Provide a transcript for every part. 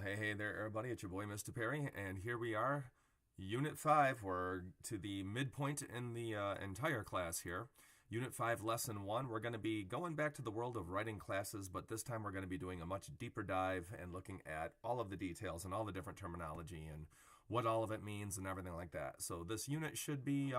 Hey there, everybody. It's your boy, Mr. Perry, and here we are, Unit 5. We're to the midpoint in the entire class here. Unit 5, Lesson 1. We're going to be going back to the world of writing classes, but this time we're going to be doing a much deeper dive and looking at all of the details and all the different terminology and what all of it means and everything like that. So this unit should be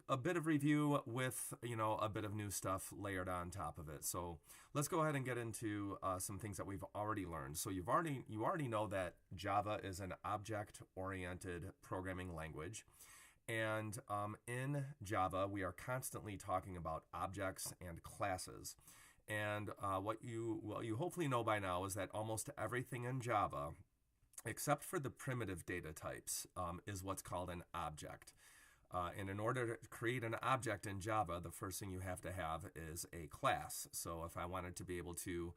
a bit of review with, a bit of new stuff layered on top of it. So let's go ahead and get into some things that we've already learned. So you already know that Java is an object-oriented programming language. And in Java, we are constantly talking about objects and classes. And what you hopefully know by now is that almost everything in Java, except for the primitive data types, is what's called an object. And in order to create an object in Java, the first thing you have to have is a class. So if I wanted to be able to,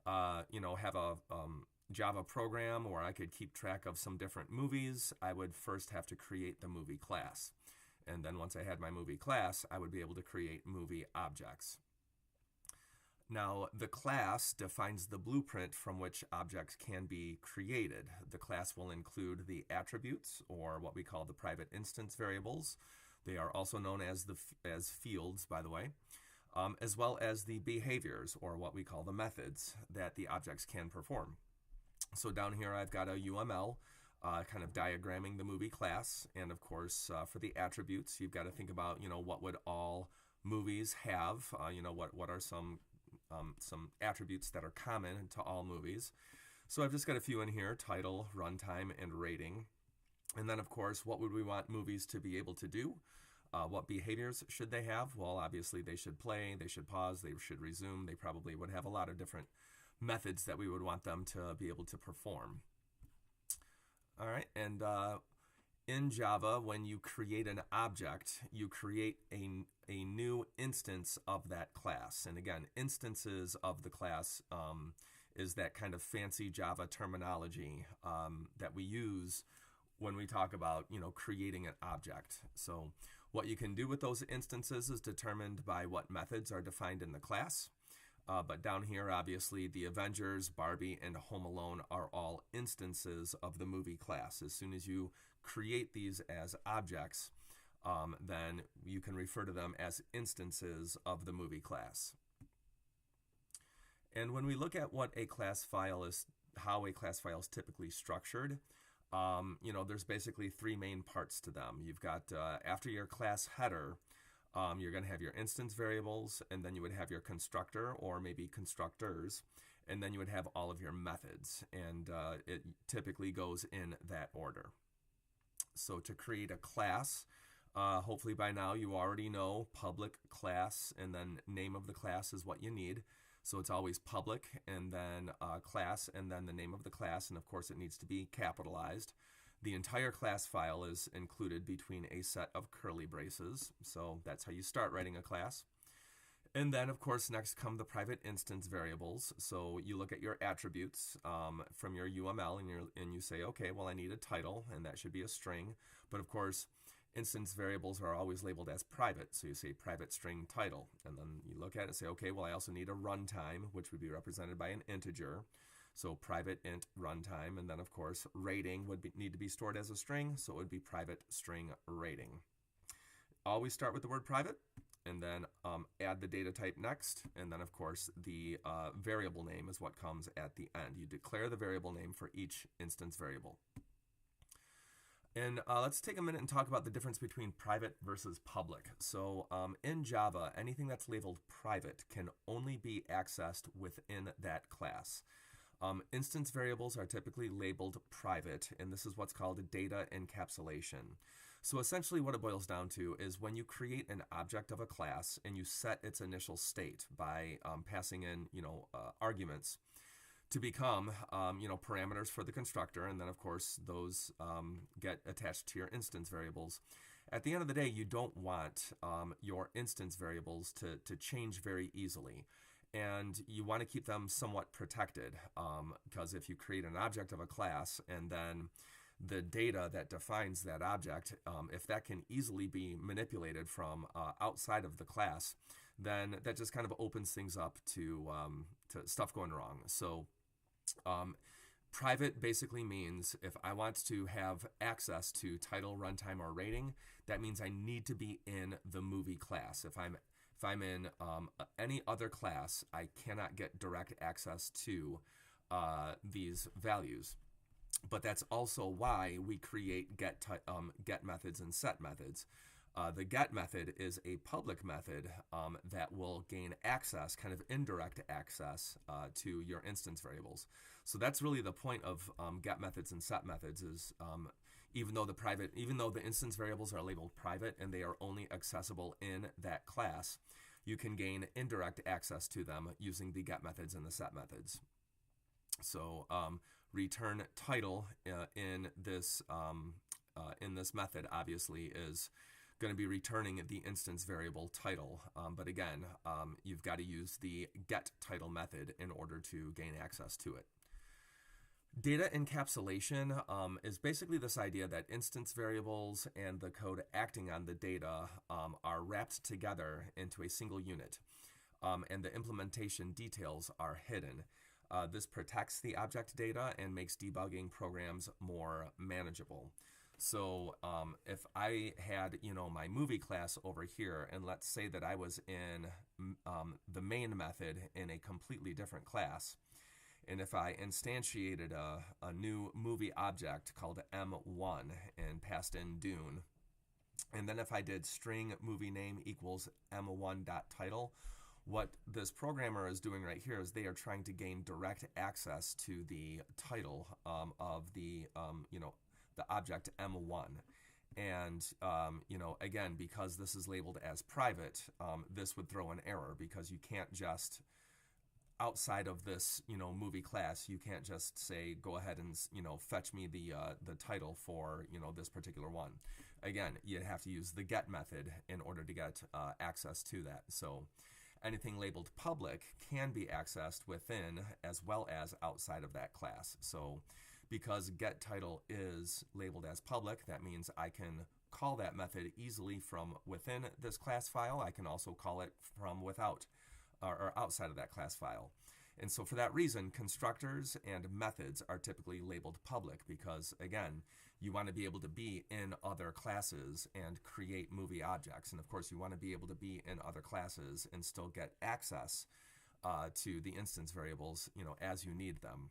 have a Java program where I could keep track of some different movies, I would first have to create the movie class. And then once I had my movie class, I would be able to create movie objects. Now, the class defines the blueprint from which objects can be created. The class will include the attributes, or what we call the private instance variables. They are also known as fields, by the way, as well as the behaviors, or what we call the methods that the objects can perform. So down here, I've got a UML kind of diagramming the movie class. And of course, for the attributes, you've got to think about, what would all movies have? What are some attributes that are common to all movies. So I've just got a few in here: title, runtime, and rating. And then, of course, what would we want movies to be able to do? What behaviors should they have? Well, obviously, they should play, they should pause, they should resume. They probably would have a lot of different methods that we would want them to be able to perform. All right, and in Java, when you create an object, you create a new instance of that class. And again, instances of the class is that kind of fancy Java terminology that we use when we talk about, creating an object. So what you can do with those instances is determined by what methods are defined in the class. But down here, obviously, the Avengers, Barbie, and Home Alone are all instances of the movie class. As soon as you create these as objects, then you can refer to them as instances of the movie class. And when we look at what a class file is, how a class file is typically structured, there's basically three main parts to them. You've got, after your class header, you're going to have your instance variables, and then you would have your constructor or maybe constructors, and then you would have all of your methods. And it typically goes in that order. So to create a class, hopefully by now you already know public class, and then name of the class is what you need. So it's always public, and then class, and then the name of the class, and of course it needs to be capitalized. The entire class file is included between a set of curly braces, so that's how you start writing a class. And then, of course, next come the private instance variables. So you look at your attributes from your UML, and you say, okay, well, I need a title, and that should be a string. But of course, instance variables are always labeled as private. So you say private string title. And then you look at it and say, okay, well, I also need a runtime, which would be represented by an integer. So private int runtime. And then, of course, rating would need to be stored as a string. So it would be private string rating. Always start with the word private, and then add the data type next. And then, of course, the variable name is what comes at the end. You declare the variable name for each instance variable. And let's take a minute and talk about the difference between private versus public. So in Java, anything that's labeled private can only be accessed within that class. Instance variables are typically labeled private, and this is what's called a data encapsulation. So essentially what it boils down to is when you create an object of a class and you set its initial state by passing in, arguments to become, parameters for the constructor, and then of course those get attached to your instance variables. At the end of the day, you don't want your instance variables to change very easily. And you want to keep them somewhat protected because if you create an object of a class and then the data that defines that object, if that can easily be manipulated from outside of the class, then that just kind of opens things up to stuff going wrong. So Private basically means if I want to have access to title, runtime, or rating, that means I need to be in the movie class. If I'm in any other class, I cannot get direct access to these values. But that's also why we create get methods and set methods. The get method is a public method that will gain access, kind of indirect access to your instance variables. So that's really the point of get methods and set methods is even though the instance variables are labeled private and they are only accessible in that class, you can gain indirect access to them using the get methods and the set methods. So return title in this method obviously is going to be returning the instance variable title. But again, you've got to use the get title method in order to gain access to it. Data encapsulation is basically this idea that instance variables and the code acting on the data are wrapped together into a single unit, and the implementation details are hidden. This protects the object data and makes debugging programs more manageable. So if I had, my movie class over here, and let's say that I was in the main method in a completely different class, and if I instantiated a new movie object called M1 and passed in Dune, and then if I did string movie name equals M1.title, what this programmer is doing right here is they are trying to gain direct access to the title of the object M1. And, again, because this is labeled as private, this would throw an error because you can't just, outside of this, movie class, you can't just say, go ahead and, fetch me the title for, this particular one. Again, you'd have to use the get method in order to get access to that. So anything labeled public can be accessed within as well as outside of that class. So because get title is labeled as public, that means I can call that method easily from within this class file. I can also call it from without or outside of that class file. And so for that reason, constructors and methods are typically labeled public because, again, you want to be able to be in other classes and create movie objects. And of course, you want to be able to be in other classes and still get access to the instance variables, as you need them.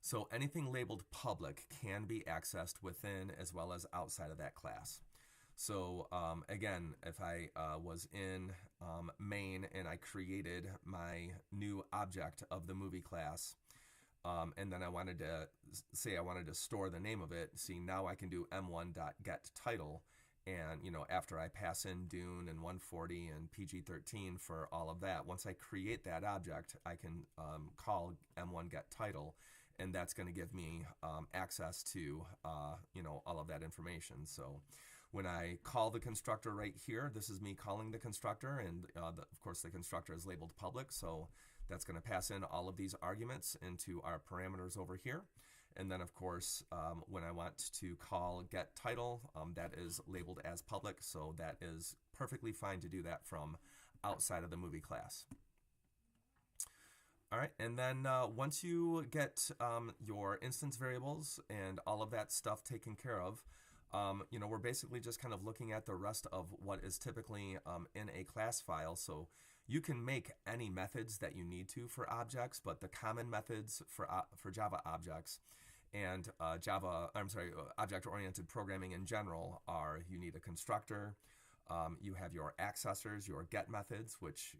So anything labeled public can be accessed within as well as outside of that class. So again, if I was in main and I created my new object of the movie class, and then I wanted to store the name of it, see now I can do m1.getTitle, and after I pass in Dune and 140 and PG-13 for all of that, once I create that object, I can call m1.getTitle, and that's going to give me access to all of that information. So when I call the constructor right here, this is me calling the constructor, and of course the constructor is labeled public, so that's going to pass in all of these arguments into our parameters over here. And then of course, when I want to call get title, that is labeled as public, so that is perfectly fine to do that from outside of the movie class. All right, and then once you get your instance variables and all of that stuff taken care of, we're basically just kind of looking at the rest of what is typically in a class file. So you can make any methods that you need to for objects, but the common methods for Java objects and object-oriented programming in general are you need a constructor, you have your accessors, your get methods, which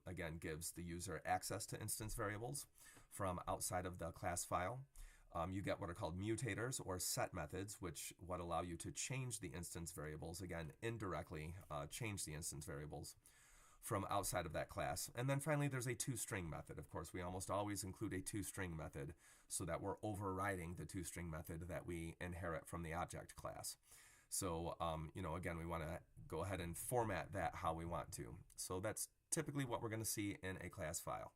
again gives the user access to instance variables from outside of the class file. You get what are called mutators or set methods, which allow you to change the instance variables, again, indirectly change the instance variables from outside of that class. And then finally, there's a toString method. Of course, we almost always include a toString method so that we're overriding the toString method that we inherit from the object class. So, again, we want to go ahead and format that how we want to. So that's typically what we're going to see in a class file.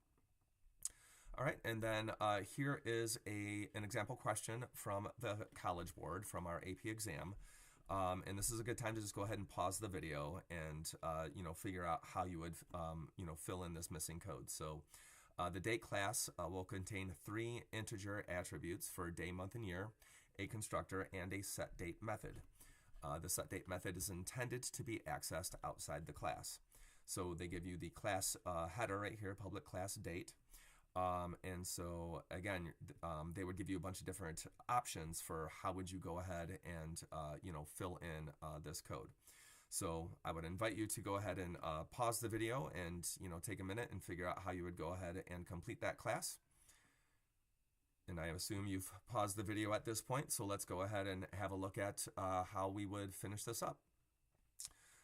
All right, and then here is an example question from the College Board from our AP exam. And this is a good time to just go ahead and pause the video and, figure out how you would, fill in this missing code. So The date class will contain 3 integer attributes for day, month, and year, a constructor, and a setDate method. The setDate method is intended to be accessed outside the class. So they give you the class header right here, public class date. And so again, they would give you a bunch of different options for how would you go ahead and fill in this code. So I would invite you to go ahead and pause the video and take a minute and figure out how you would go ahead and complete that class. And I assume you've paused the video at this point, so let's go ahead and have a look at how we would finish this up.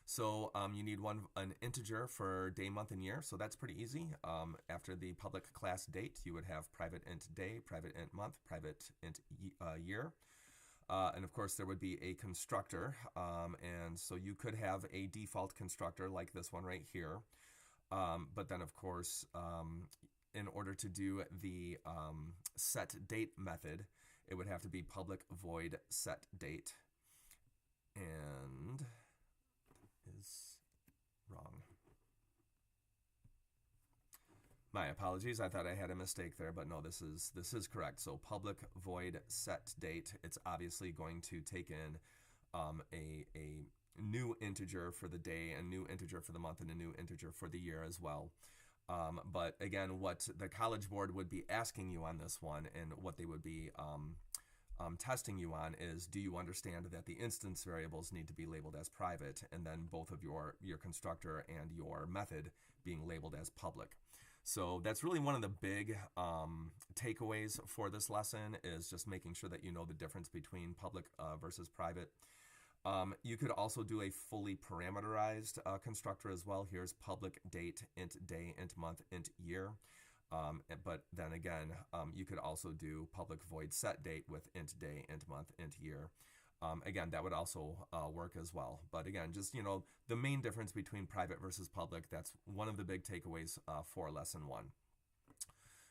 So you need an integer for day, month, and year, so that's pretty easy. After the public class date, you would have private int day, private int month, private int year. And of course, there would be a constructor, and so you could have a default constructor like this one right here. But then, of course, in order to do the setDate method, it would have to be public void setDate, and is wrong. My apologies. I thought I had a mistake there, but no, this is correct. So public void setDate. It's obviously going to take in a new integer for the day, a new integer for the month, and a new integer for the year as well. But again, what the College Board would be asking you on this one, and what they would be testing you on, is do you understand that the instance variables need to be labeled as private, and then both of your constructor and your method being labeled as public. So that's really one of the big takeaways for this lesson, is just making sure that you know the difference between public versus private. You could also do a fully parameterized constructor as well. Here's public date, int day, int month, int year. But then again, you could also do public void setDate with int day, int month, int year. Again, that would also work as well. But again, just, the main difference between private versus public, that's one of the big takeaways for lesson 1.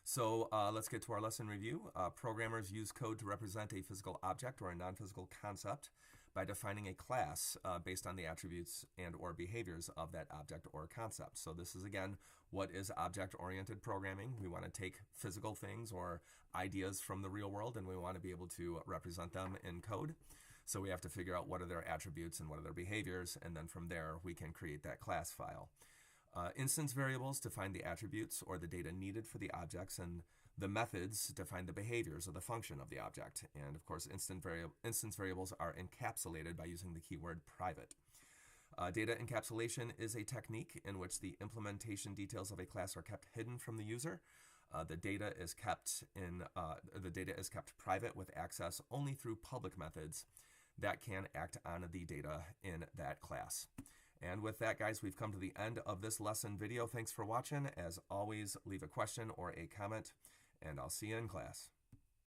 So let's get to our lesson review. Programmers use code to represent a physical object or a non-physical concept by defining a class based on the attributes and or behaviors of that object or concept. So this is, again, what is object-oriented programming. We want to take physical things or ideas from the real world, and we want to be able to represent them in code. So we have to figure out what are their attributes and what are their behaviors, and then from there we can create that class file. Instance variables define the attributes or the data needed for the objects, and the methods define the behaviors or the function of the object. And of course, instance variables are encapsulated by using the keyword private. Data encapsulation is a technique in which the implementation details of a class are kept hidden from the user. The data is kept private with access only through public methods that can act on the data in that class. And with that, guys, we've come to the end of this lesson video. Thanks for watching. As always, leave a question or a comment, and I'll see you in class.